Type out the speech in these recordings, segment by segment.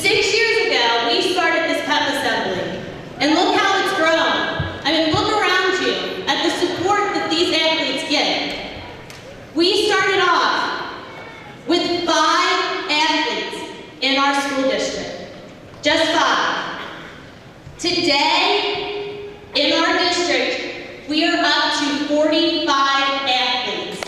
6 years ago, we started this pep assembly, and look how it's grown. I mean, look around you at the support that these athletes get. We started off with 5 athletes in our school district, just 5. Today, in our district, we are up to 45 athletes.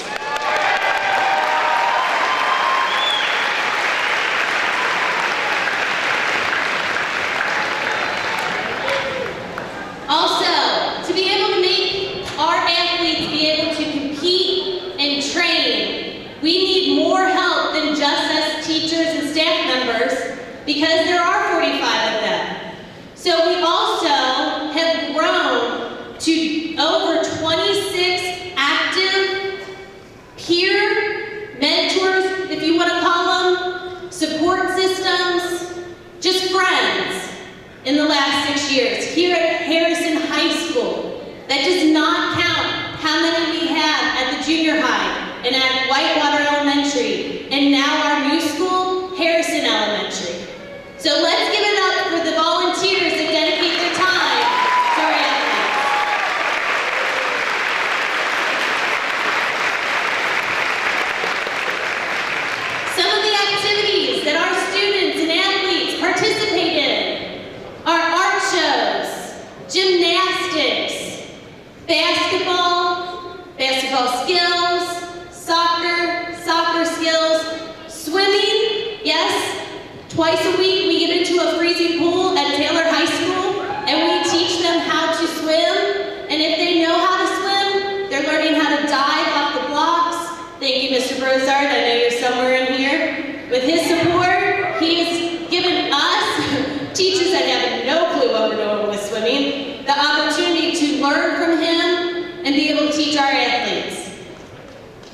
Also, to be able to make our athletes be able to compete and train, we need more help than just us teachers and staff members, because there are 45 of them. So we also have grown to over 26 active peer mentors, if you want to call them, support systems, just friends in the last 6 years here at Harrison High School. That does not count how many we have at the junior high and at Whitewater Elementary, and now our new school, Harrison Elementary. So let's give it up for the volunteers that dedicate their time to our athletes. Some of the activities that our students and athletes participate in are art shows, gymnastics, basketball skills, soccer skills, swimming, yes. Twice a week we get into a freezing pool at Taylor High School and we teach them how to swim. And if they know how to swim, they're learning how to dive off the blocks. Thank you, Mr. Brozard. I know you're somewhere in here. With his support, he has given us, teachers that have no clue what we're doing with swimming, the opportunity to learn from him and be able to teach our athletes.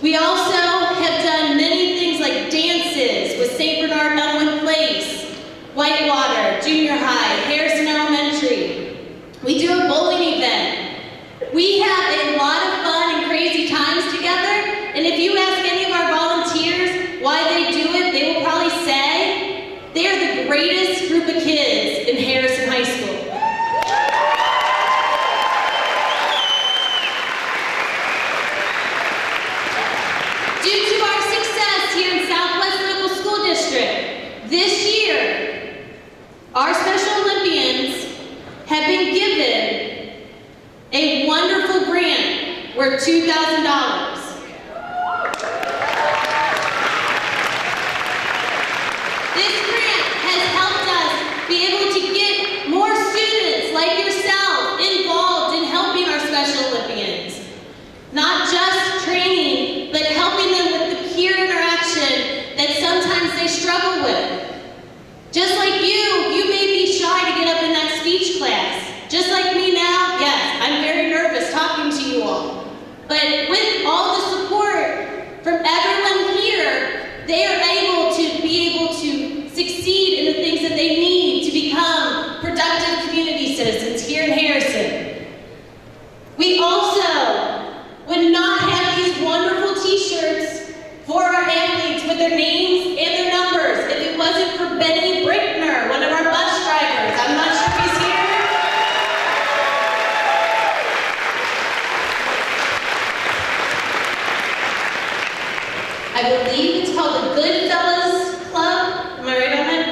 We also have done many things like dances with St. Bernard Elwyn Place, Whitewater, Junior High, Harrison Elementary. We do a bowling event. We have a lot of fun and crazy times together, and if you ask any of our volunteers why they do it, they will probably say they are the greatest group of kids in Harrison High School. Due to our success here in Southwest Local School District, this year, our Special Olympians have been given a wonderful grant worth $2,000. This grant has helped us be able to get more students like yourself involved in helping our Special Olympians. Not just training, but helping them with the peer interaction that sometimes they struggle with. Just like you may be shy to get up in that speech class. Just like me now, yes, I'm very nervous talking to you all. But with all the support from everyone here, they are able to succeed in the things that they need to become productive community citizens here in Harrison. We also would not have these wonderful t-shirts for our athletes with their names and their numbers if it wasn't for Benny Brickner, one of our bus drivers. I'm not sure if he's here. I believe it's called the Goodfellas Club. Am I right on that?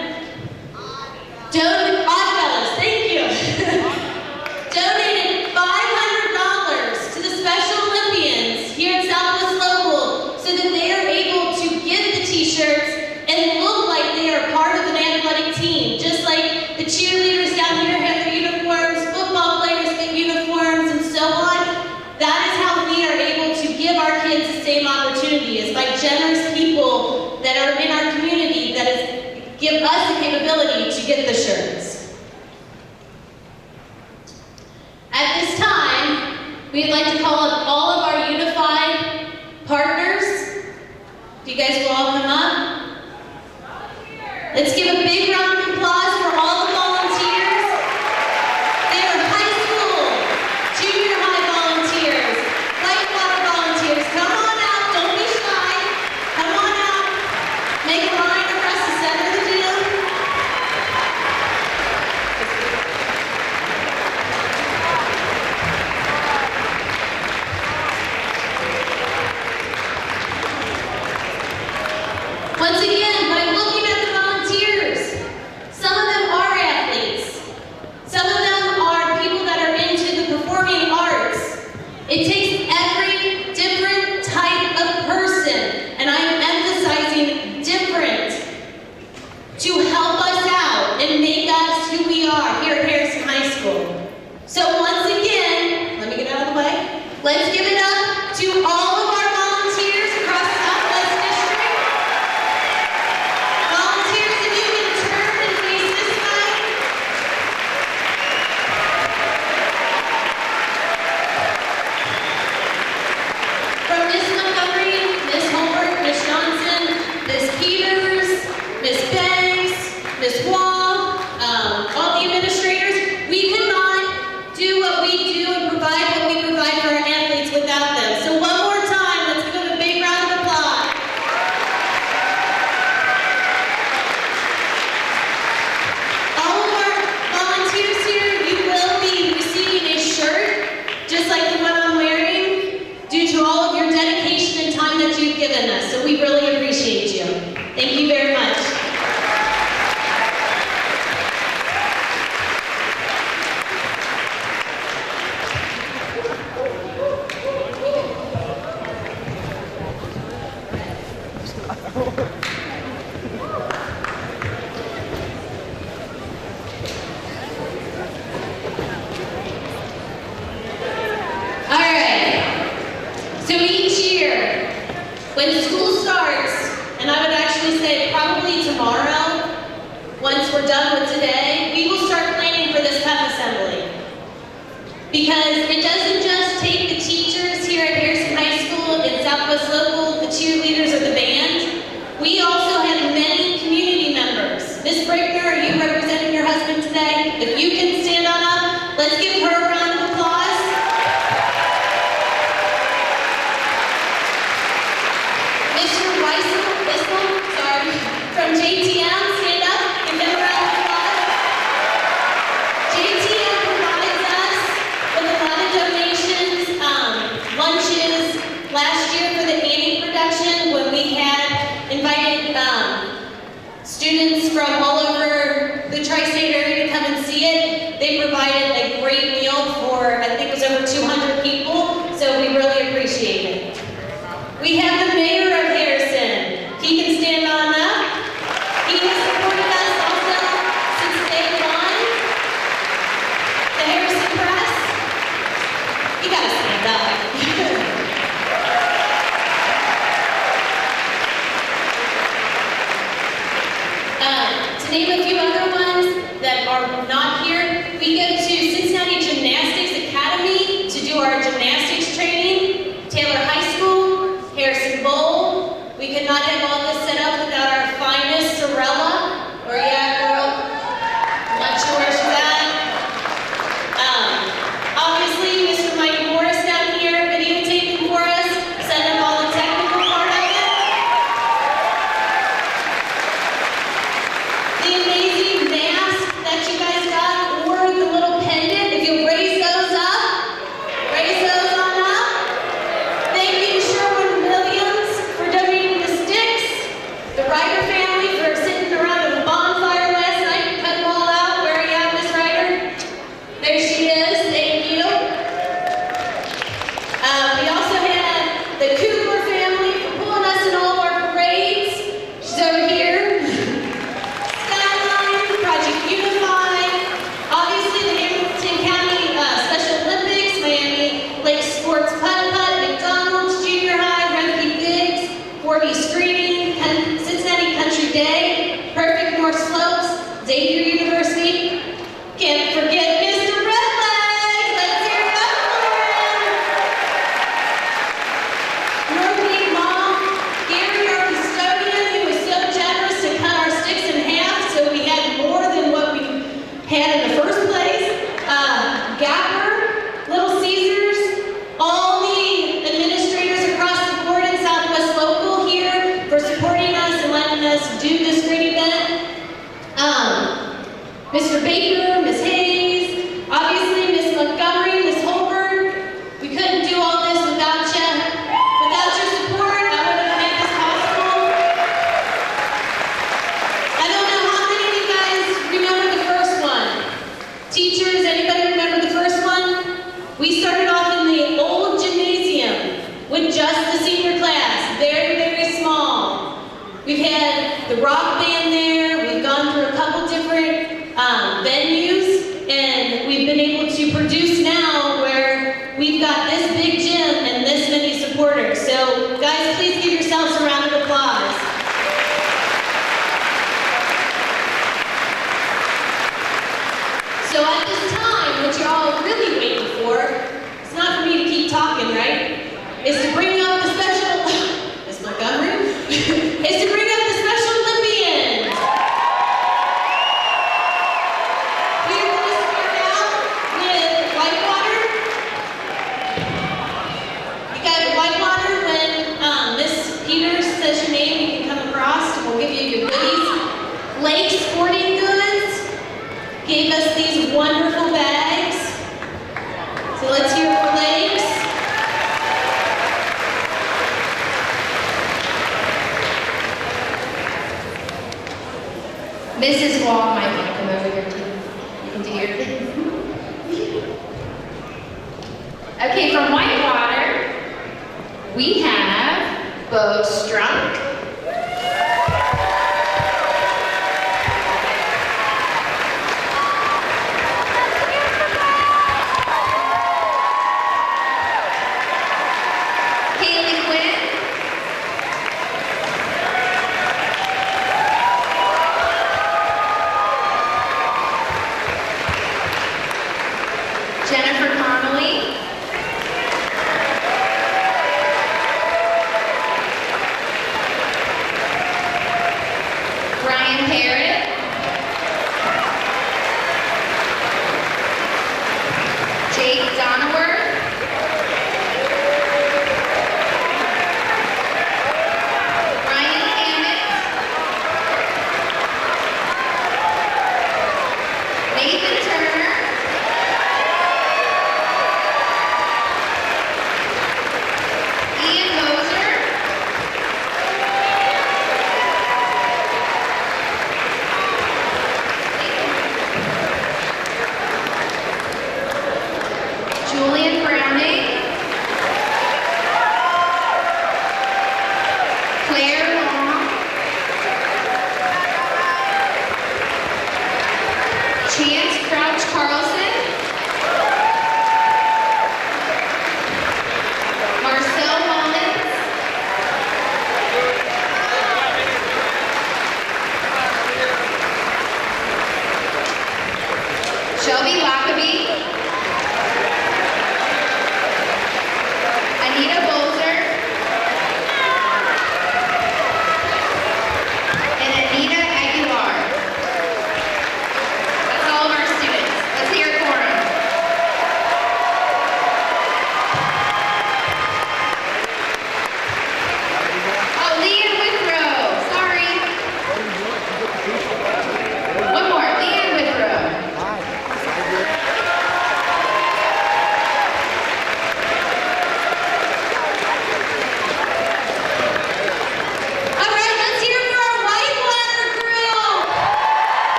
Oddfellows, thank you. Donated $500 to the Special Olympians here at Southwest Local so that they are able to get the t-shirts and look like they are part of an athletic team. Just like the cheerleaders down here have their uniforms, football players get uniforms, and so on. That is how we are able to give our kids the same opportunity, is by generous people that are in our community that give us the capability to get the shirts. At this time, we'd like to call up all of our unified partners. If you guys will all come up. Let's give a big round of applause for all the volunteers. They are high school, junior high volunteers, Whitewater volunteers. Come on out, don't be shy. Come on out. Make a line across the center of the deal. Once again, by looking at the volunteers, some of them are athletes. Some of them are people that are into the performing arts. It takes every different type of person, and I am emphasizing different, to help us out and make us who we are here at Harrison High School. So once again, let me get out of the way. Let's give it up to all of our volunteers across the Southwest District. Volunteers, if you can turn and face this way. From Miss Montgomery, Miss Holbert, Miss Johnson, Miss Peters, Miss Banks, Miss Wall, all the administrators, we could not do what we do and provide what we provide for our athletes without them. So one more time, let's give them a big round of applause. All of our volunteers here, you will be receiving a shirt, just like the one I'm wearing, due to all of your dedication and time that you've given us. So we really appreciate you. Thank you very much. When school starts, and I would actually say probably tomorrow, once we're done with today, we will start planning for this pep assembly. Because it doesn't just take the teachers here at Harrison High School and Southwest Local, the cheerleaders or the band. We also have many community members. Miss Brickner, are you representing your husband today? If you can stand on up, let's give her a round of applause. From JTM, stand up and give a round of applause. JTM provides us with a lot of donations, lunches. Last year for the Annie production, when we had invited students from all over the tri-state area to come and see it, they provided a great meal for, I think it was over 200 people, so we really appreciate it. We have the mayor of Harrison. He can stand on up. He has supported us also since day one. The Harrison Press. You gotta stand up. To name a few other ones that are not here, we go to Cincinnati Gymnastics Academy to do our gymnastics training, Taylor High School, Harrison Bowl. We could not have all this set up without our finest Sorella. Where you at, girl? Not sure where she's at. Obviously, Mr. Mike Morris down here videotaping for us, setting up all the technical part of it. The amazing mask that you guys got, or the little pendant, if you'll raise those up. Raise those on up. Thank you, Sherwin Williams, for donating the sticks. The Ryder family for sitting around a bonfire last night and cutting them all out. Where are you at, Miss Ryder? There she is. Thank you. We also had the Cooper family for pulling us in all of our parades. She's over here. Skyline, Project Unified. Obviously, the Hamilton County Special Olympics, Miami Lake Sports Putt-Putt, McDonald's, Junior High, Renke Biggs, 4D Screening, Cincinnati Country Day, Perfect North Slopes, Xavier University. Can't forget Mr. Redlegs. Let's hear it up for him. North Peak Mall, Gary, our custodian, who was so generous to cut our sticks in half so we had more than what we had in the first place. Gapper, Little Caesars, all the administrators across the board in Southwest Local here for supporting us and letting us do this great event. Mr. Baker, Ms. Hayes, obviously Ms. Montgomery, Ms. Holbert. We couldn't do all this without you. Without your support, I wouldn't have made this possible. the rock band there. We've gone through a couple different venues, and we've been able to produce now where we've got this big gym and this many supporters. So guys, please give yourselves a round of applause. So at this time, what you're all really waiting for, it's not for me to keep talking, right? Is to bring up the special, Miss Montgomery, is to bring up the Special Olympians. We are going to start out with Whitewater. You guys, Whitewater, when Miss Peters says your name, you can come across and we'll give you your goodies. Lake Sporting Goods gave us these wonderful bags. So let's hear it for Lakes. Mrs. Wall might want to come over here too. You can do your thing. Okay, from Whitewater, we have Bo Strunk. Jennifer Connolly, Brian Parrott, Jake Donaworth, Ryan Hammett, Nathan Turner, Julian Browning, Claire